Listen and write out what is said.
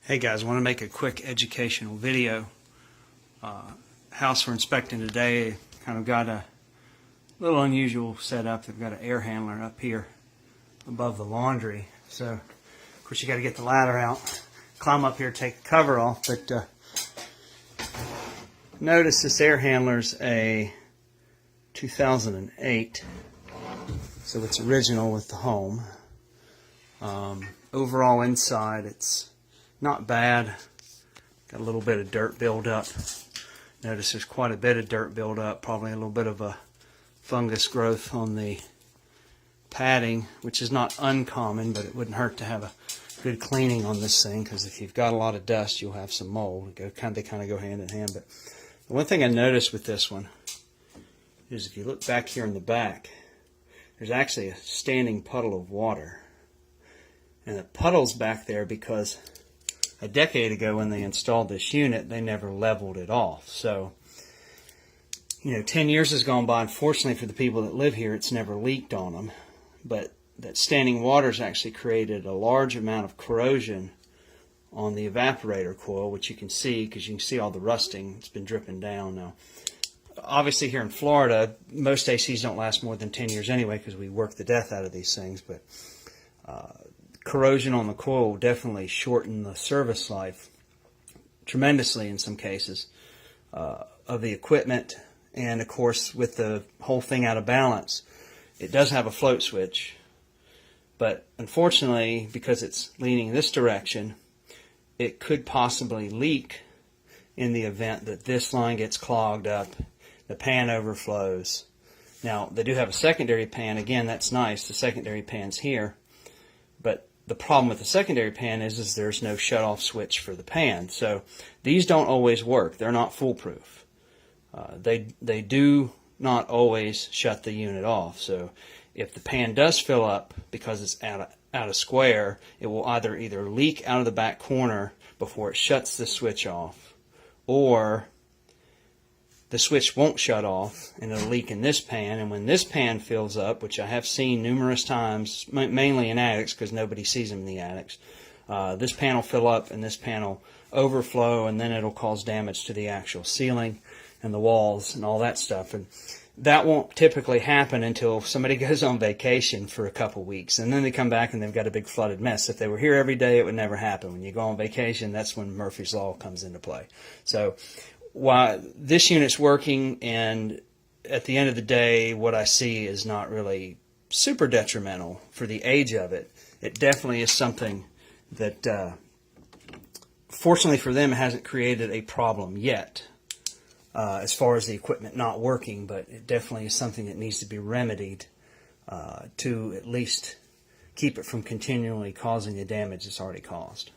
Hey guys, I want to make a quick educational video. House we're inspecting today kind of got a little unusual setup. They've got an air handler up here above the laundry. So, of course, you got to get the ladder out, climb up here, take the cover off. But notice this air handler's a 2008, so it's original with the home. Overall inside, it's not bad. Got a little bit of dirt buildup. Notice there's quite a bit of dirt buildup, probably a little bit of a fungus growth on the padding, which is not uncommon, but it wouldn't hurt to have a good cleaning on this thing, because if you've got a lot of dust, you'll have some mold. They kind of go hand in hand. But the one thing I noticed with this one is if you look back here in the back, there's actually a standing puddle of water. And the puddle's back there because a decade ago when they installed this unit, they never leveled it off. So, 10 years has gone by. Unfortunately for the people that live here, it's never leaked on them. But that standing water's actually created a large amount of corrosion on the evaporator coil, which you can see because you can see all the rusting. It's been dripping down now. Obviously here in Florida, most ACs don't last more than 10 years anyway because we work the death out of these things. But corrosion on the coil will definitely shorten the service life tremendously in some cases of the equipment. And of course, with the whole thing out of balance, it does have a float switch, but unfortunately, because it's leaning this direction, it could possibly leak in the event that this line gets clogged up, the pan overflows. Now, they do have a secondary pan. Again, that's nice. The secondary pan's here. But the problem with the secondary pan is there's no shut-off switch for the pan. So these don't always work. They're not foolproof. They do not always shut the unit off. So if the pan does fill up because it's out of square, it will either leak out of the back corner before it shuts the switch off, or the switch won't shut off and it'll leak in this pan. And when this pan fills up, which I have seen numerous times, mainly in attics because nobody sees them in the attics, this pan will fill up and this pan will overflow, and then it'll cause damage to the actual ceiling and the walls and all that stuff. And that won't typically happen until somebody goes on vacation for a couple weeks, and then they come back and they've got a big flooded mess. If they were here every day, it would never happen. When you go on vacation, that's when Murphy's Law comes into play. So while this unit's working, and at the end of the day, what I see is not really super detrimental for the age of it. It definitely is something that, fortunately for them, it hasn't created a problem yet as far as the equipment not working, but it definitely is something that needs to be remedied to at least keep it from continually causing the damage it's already caused.